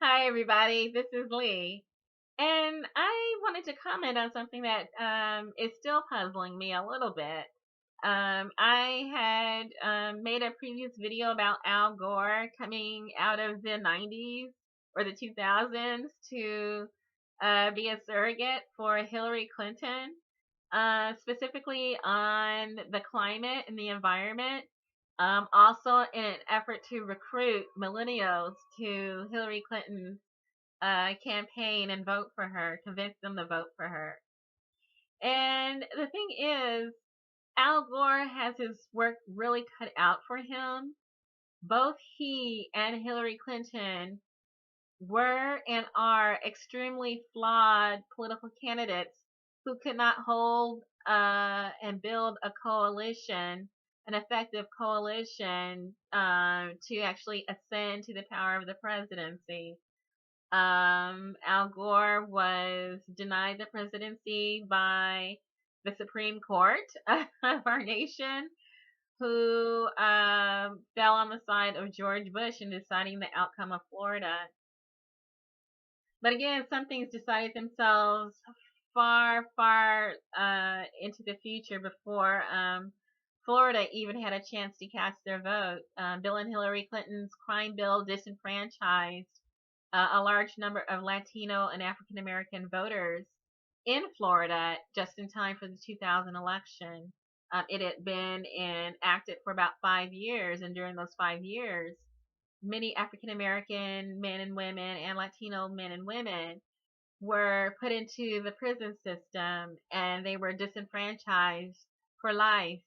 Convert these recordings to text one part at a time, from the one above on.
Hi, everybody. This is Lee. And I wanted to comment on something that is still puzzling me a little bit. I had made a previous video about Al Gore coming out of the 90s or the 2000s to be a surrogate for Hillary Clinton, specifically on the climate and the environment. Also, in an effort to recruit millennials to Hillary Clinton's campaign and vote for her, convince them to vote for her. And the thing is, Al Gore has his work really cut out for him. Both he and Hillary Clinton were and are extremely flawed political candidates who could not hold and build a coalition, an effective coalition, to actually ascend to the power of the presidency. Al Gore was denied the presidency by the Supreme Court of our nation, who fell on the side of George Bush in deciding the outcome of Florida. But again, some things decided themselves far, far into the future before Florida even had a chance to cast their vote. Bill and Hillary Clinton's crime bill disenfranchised a large number of Latino and African American voters in Florida just in time for the 2000 election. It had been enacted for about 5 years, and during those 5 years, many African American men and women and Latino men and women were put into the prison system, and they were disenfranchised for life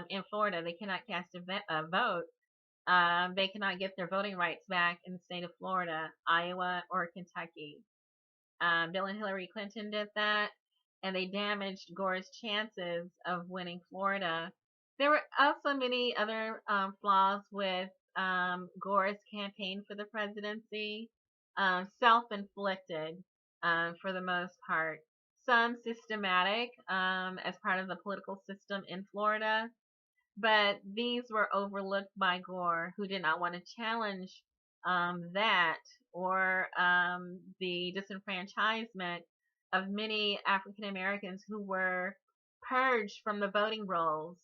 in Florida. They cannot cast a vote. They cannot get their voting rights back in the state of Florida, Iowa, or Kentucky. Bill and Hillary Clinton did that, and they damaged Gore's chances of winning Florida. There were also many other flaws with Gore's campaign for the presidency, self-inflicted for the most part. Some systematic as part of the political system in Florida, but these were overlooked by Gore, who did not want to challenge that or the disenfranchisement of many African Americans who were purged from the voting rolls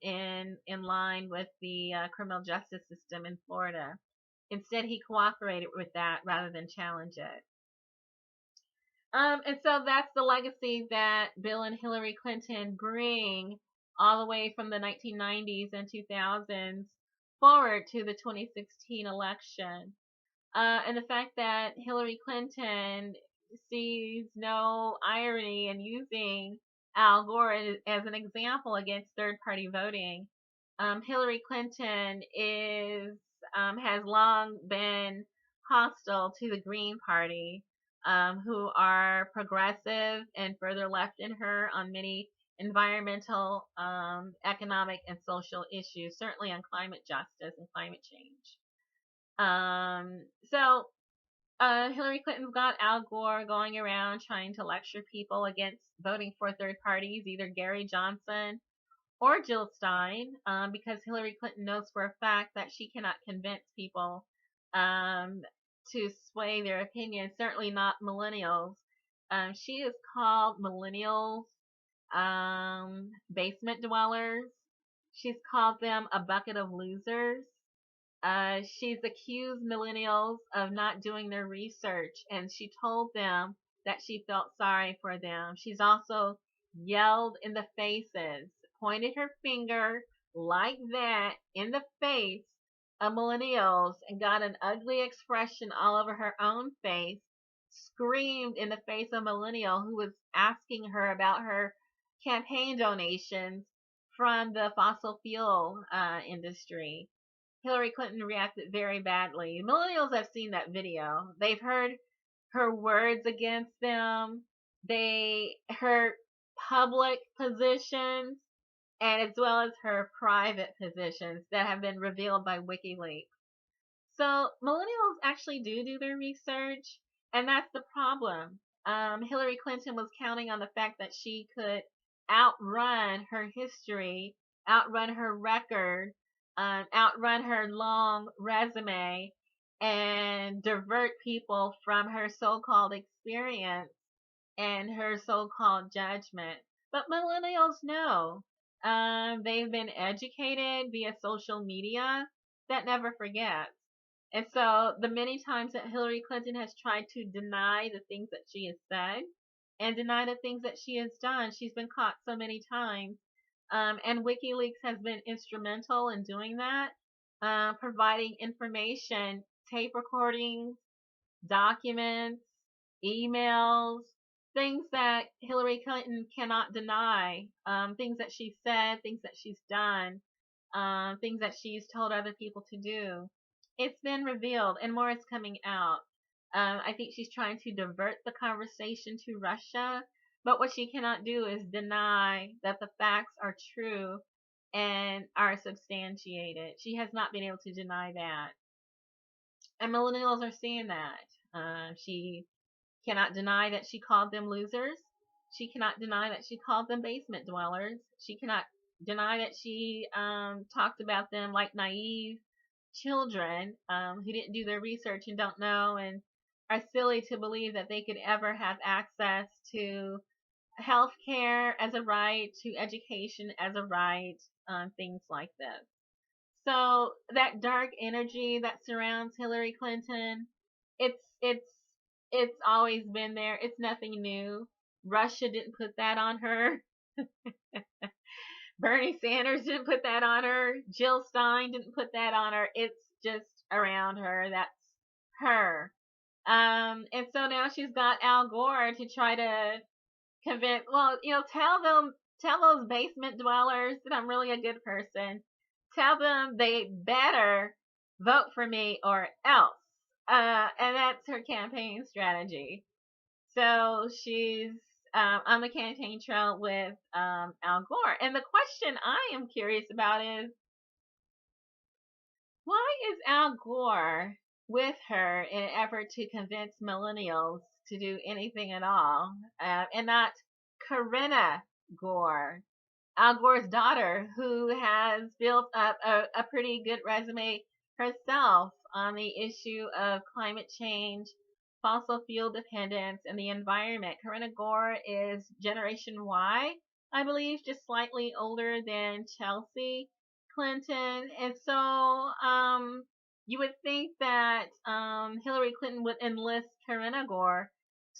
in line with the criminal justice system in Florida. Instead, he cooperated with that rather than challenge it. And so that's the legacy that Bill and Hillary Clinton bring all the way from the 1990s and 2000s forward to the 2016 election. And the fact that Hillary Clinton sees no irony in using Al Gore as an example against third-party voting. Hillary Clinton has long been hostile to the Green Party, who are progressive and further left in her on many environmental, economic, and social issues, certainly on climate justice and climate change. So Hillary Clinton's got Al Gore going around trying to lecture people against voting for third parties, either Gary Johnson or Jill Stein, because Hillary Clinton knows for a fact that she cannot convince people to sway their opinion, certainly not millennials. She has called millennials basement dwellers. She's called them a bucket of losers. She's accused millennials of not doing their research, and she told them that she felt sorry for them. She's also yelled in the faces, pointed her finger like that in the face of millennials, and got an ugly expression all over her own face, screamed in the face of a millennial who was asking her about her campaign donations from the fossil fuel industry. Hillary Clinton reacted very badly. Millennials have seen that video. They've heard her words against them. Her public positions, and as well as her private positions that have been revealed by WikiLeaks. So millennials actually do their research, and that's the problem. Hillary Clinton was counting on the fact that she could outrun her history, outrun her record, outrun her long resume, and divert people from her so-called experience and her so-called judgment. But millennials know. They've been educated via social media that never forgets. And so the many times that Hillary Clinton has tried to deny the things that she has said and deny the things that she has done, she's been caught so many times. And WikiLeaks has been instrumental in doing that, providing information, tape recordings, documents, emails, things that Hillary Clinton cannot deny, things that she's said, things that she's done, things that she's told other people to do. It's been revealed, and more is coming out. I think she's trying to divert the conversation to Russia, but what she cannot do is deny that the facts are true and are substantiated. She has not been able to deny that. And millennials are seeing that. She cannot deny that she called them losers. She cannot deny that she called them basement dwellers. She cannot deny that she talked about them like naive children who didn't do their research and don't know and are silly to believe that they could ever have access to health care as a right, to education as a right, things like this. So that dark energy that surrounds Hillary Clinton, it's it's always been there. It's nothing new. Russia didn't put that on her. Bernie Sanders didn't put that on her. Jill Stein didn't put that on her. It's just around her. That's her. And so now she's got Al Gore to try to convince. Well, tell those basement dwellers that I'm really a good person. Tell them they better vote for me or else. And that's her campaign strategy. So she's on the campaign trail with Al Gore. And the question I am curious about is, why is Al Gore with her in an effort to convince millennials to do anything at all, and not Karenna Gore, Al Gore's daughter, who has built up a pretty good resume herself on the issue of climate change, fossil fuel dependence, and the environment. Corinna Gore is Generation Y, I believe, just slightly older than Chelsea Clinton. And so you would think that Hillary Clinton would enlist Corinna Gore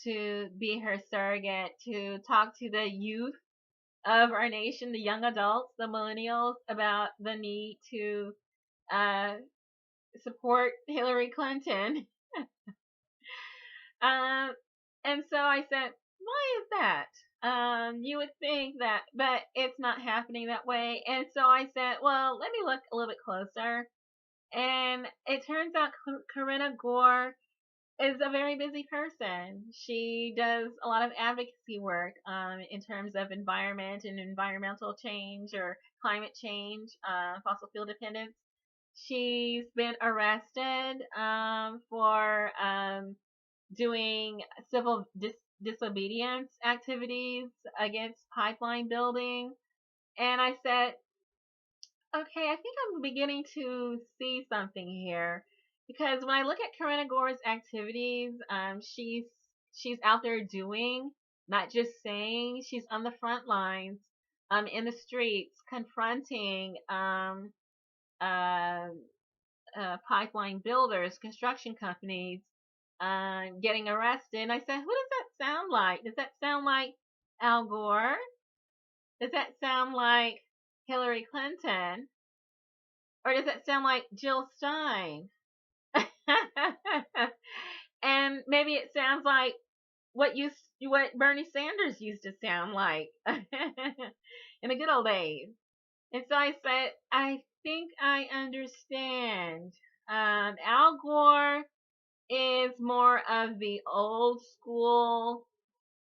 to be her surrogate, to talk to the youth of our nation, the young adults, the millennials, about the need to uh, support Hillary Clinton. And so I said, why is that? You would think that, but it's not happening that way. And so I said, well, let me look a little bit closer. And it turns out Corinna Gore is a very busy person. She does a lot of advocacy work in terms of environment and environmental change or climate change, fossil fuel dependence. She's been arrested for doing civil disobedience activities against pipeline building. And I said, okay, I think I'm beginning to see something here, because when I look at Corinna Gore's activities, she's out there doing, not just saying. She's on the front lines, in the streets, confronting uh, pipeline builders, construction companies, getting arrested. And I said, who does that sound like? Does that sound like Al Gore? Does that sound like Hillary Clinton? Or does that sound like Jill Stein? And maybe it sounds like what Bernie Sanders used to sound like in the good old days. And so I said, I think I understand. Al Gore is more of the old school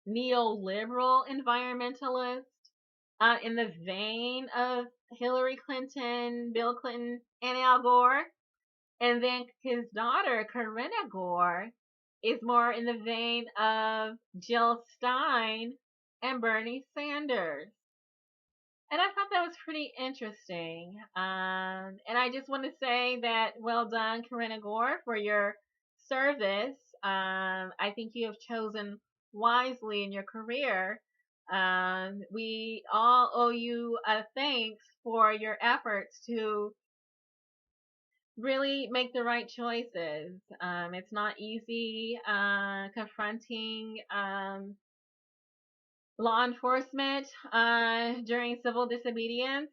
neoliberal environmentalist, in the vein of Hillary Clinton, Bill Clinton, and Al Gore. And then his daughter, Corinna Gore, is more in the vein of Jill Stein and Bernie Sanders. And I thought that was pretty interesting. And I just want to say that well done, Corinna Gore, for your service. I think you have chosen wisely in your career. We all owe you a thanks for your efforts to really make the right choices. It's not easy confronting law enforcement during civil disobedience,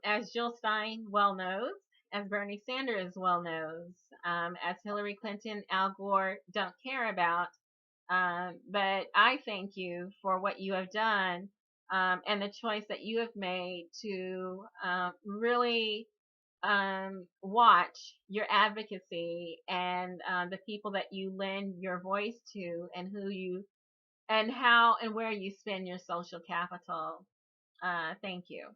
as Jill Stein well knows, as Bernie Sanders well knows, as Hillary Clinton, Al Gore don't care about. But I thank you for what you have done and the choice that you have made to really watch your advocacy and the people that you lend your voice to and who you and how and where you spend your social capital. Thank you.